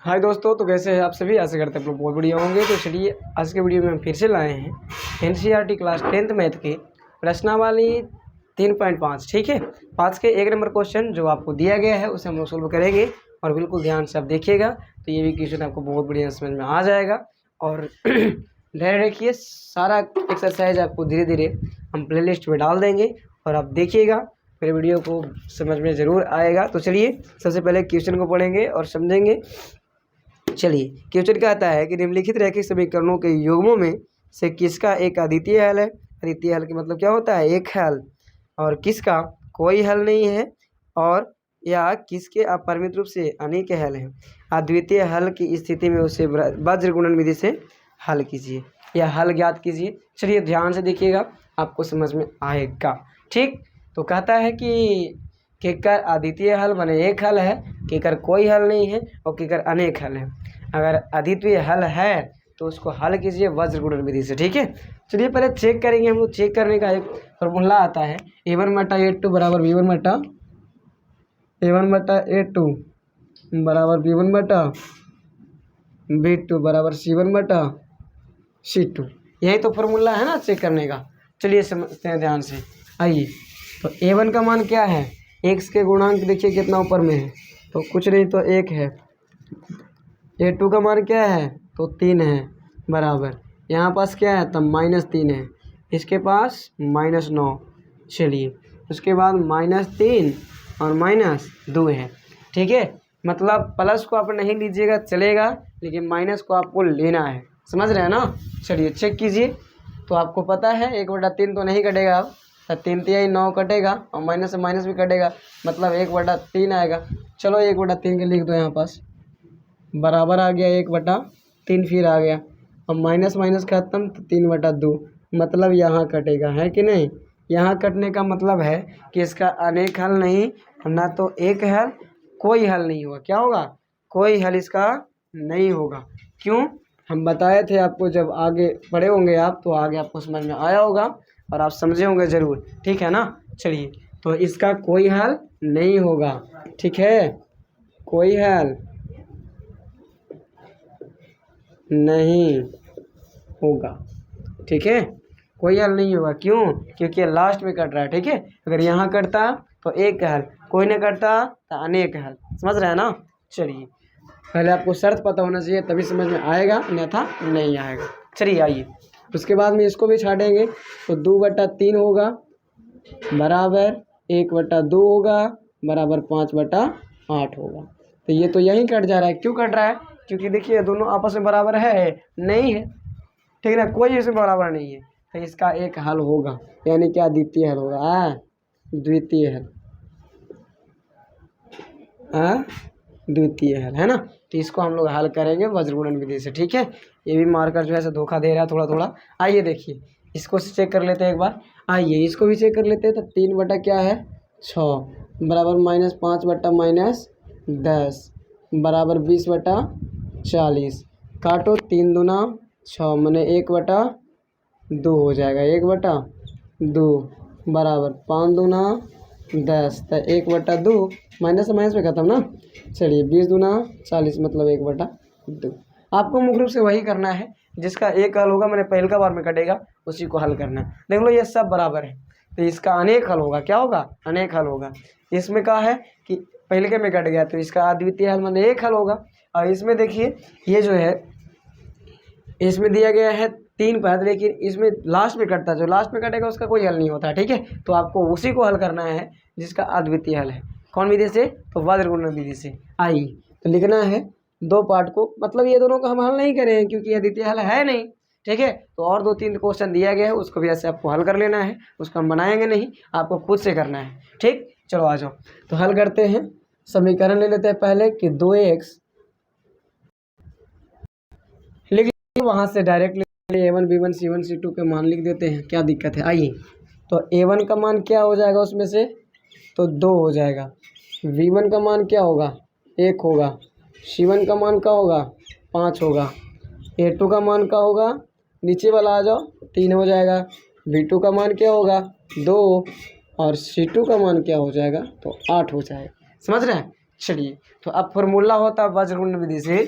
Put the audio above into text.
हाय दोस्तों, तो कैसे हैं आप सभी। आशा करते हैं आप लोग बहुत बढ़िया होंगे। तो चलिए आज के वीडियो में हम फिर से लाए हैं एनसीईआरटी क्लास 10th मैथ के प्रश्नावली 3.5। ठीक है, 5 के 1 नंबर क्वेश्चन जो आपको दिया गया है उसे हम लोग सोल्व करेंगे और बिल्कुल ध्यान से आप देखिएगा तो ये भी क्वेश्चन आपको बहुत बढ़िया समझ में आ जाएगा। और धैर्य रखिए, सारा एक्सरसाइज आपको धीरे धीरे हम प्ले लिस्ट में डाल देंगे और आप देखिएगा, मेरे वीडियो को समझ में ज़रूर आएगा। तो चलिए सबसे पहले क्वेश्चन को पढ़ेंगे और समझेंगे। चलिए क्वेश्चन कहता है कि निम्नलिखित रैखिक समीकरणों के युग्मों में से किसका एक अद्वितीय हल है। अद्वितीय हल का मतलब क्या होता है, एक हल, और किसका कोई हल नहीं है, और या किसके अपरिमित रूप से अनेक हल हैं। अद्वितीय हल की स्थिति में उसे वज्र गुणन विधि से हल कीजिए या हल ज्ञात कीजिए। चलिए ध्यान से देखिएगा, आपको समझ में आएगा। ठीक, तो कहता है कि केकर अद्वितीय हल माने एक हल है, केकर कोई हल नहीं है और केकर अनेक हल है। अगर अद्वितीय हल है तो उसको हल कीजिए वज्र गुणन विधि से। ठीक है, चलिए पहले चेक करेंगे। हम लोग चेक करने का एक फॉर्मूला आता है, a1 बटा a2 बराबर b1 बटा a1 बटा a2 बराबर b1 बटा b2 बराबर c1 बटा c2। यही तो फॉर्मूला है ना चेक करने का। चलिए समझते हैं ध्यान से। आइए, तो a1 का मान क्या है, x के गुणांक देखिए कितना ऊपर में है, तो कुछ नहीं तो 1 है। a2 का मान क्या है, तो 3 है, बराबर यहाँ पास क्या है, तब -3 है, इसके पास -9। चलिए उसके बाद -3 और -2 है। ठीक है, मतलब प्लस को आप नहीं लीजिएगा चलेगा, लेकिन माइनस को आपको लेना है। समझ रहे हैं ना। चलिए चेक कीजिए, तो आपको पता है 1/3 तो नहीं कटेगा, अब तो 3 तिहाई 9 कटेगा और माइनस से माइनस भी कटेगा, मतलब 1/3 आएगा। चलो 1/3 के लिख दो यहाँ पास, बराबर आ गया 1/3 फिर आ गया, और माइनस माइनस खत्म तो 3/2, मतलब यहाँ कटेगा, है कि नहीं। यहाँ कटने का मतलब है कि इसका अनेक हल नहीं, ना तो एक हल, कोई हल नहीं होगा। क्या होगा, कोई हल इसका नहीं होगा। क्यों, हम बताए थे आपको, जब आगे पढ़े होंगे आप तो आगे आपको समझ में आया होगा और आप समझे होंगे ज़रूर। ठीक है ना। चलिए, तो इसका कोई हल नहीं होगा। ठीक है, कोई हल नहीं होगा। ठीक है, कोई हल नहीं होगा। क्यों, क्योंकि लास्ट में कट रहा है। ठीक है, अगर यहाँ कटता तो एक हल, कोई नहीं कटता तो अनेक हल। समझ रहे हैं ना। चलिए पहले आपको शर्त पता होना चाहिए तभी समझ में आएगा, अन्यथा नहीं आएगा। चलिए आइए, उसके बाद में इसको भी छाटेंगे, तो 2/3 होगा बराबर 1/2 होगा बराबर 5/8 होगा। तो ये तो यहीं कट जा रहा है। क्यों कट रहा है, क्योंकि देखिए दोनों आपस में बराबर है नहीं है। ठीक है ना, कोई इसमें बराबर नहीं है, तो इसका एक हल होगा, यानी क्या, द्वितीय हल होगा। द्वितीय हल, द्वितीय हल है ना। तो इसको हम लोग हल करेंगे वज्र गुणन विधि से। ठीक है, ये भी मार्कर जो है से धोखा दे रहा है थोड़ा थोड़ा। आइए देखिए, इसको चेक कर लेते हैं एक बार। आइए इसको भी चेक कर लेते हैं। तो 3 बटा क्या है 6 बराबर -5 बटा -10 बराबर 20/40। काटो, 3 दूना 6 मैंने 1/2 हो जाएगा, 1/2 बराबर 5 दूना 10, तो 1/2 माइनस से माइनस में खत्म ना। चलिए 20 दूना 40 मतलब 1/2। आपको मुख्य रूप से वही करना है, जिसका एक हल होगा मैंने पहले का बार में कटेगा उसी को हल करना है। देख लो ये सब बराबर है, तो इसका अनेक हल होगा। क्या होगा, अनेक हल होगा। इसमें कहा है कि पहले के में कट गया तो इसका अद्वितीय हल माने एक हल होगा। और इसमें देखिए ये जो है, इसमें दिया गया है 3 पद, लेकिन इसमें लास्ट में कटता है, जो लास्ट में कटेगा उसका कोई हल नहीं होता है। ठीक है, तो आपको उसी को हल करना है जिसका अद्वितीय हल है। कौन विधि से, तो वज्र गुणन विधि से। आइए तो लिखना है 2 पार्ट को, मतलब ये दोनों को हम हल नहीं करें क्योंकि अद्वितीय हल है नहीं। ठीक है, तो और 2-3 क्वेश्चन दिया गया है, उसको भी ऐसे आपको हल कर लेना है, उसको हम बनाएंगे नहीं, आपको खुद से करना है। ठीक, चलो आ जाओ तो हल करते हैं। समीकरण ले लेते हैं पहले कि 2x, वहाँ से directly a1 b1 c1 c2 के मान लिख देते हैं, क्या दिक्कत है। आइए, तो a1 का मान क्या हो जाएगा उसमें से, तो 2 हो जाएगा। v1 का मान क्या होगा, 1 होगा। c1 का मान क्या होगा, 5 होगा। a2 का मान क्या होगा, नीचे वाला आ जाओ, 3 हो जाएगा। v2 का मान क्या होगा, 2, और c2 का मान क्या हो जाएगा, तो 8 हो जाएगा। समझ रहे हैं। चलिए, तो अब फॉर्मूला होता है वज्रकुंड विधि से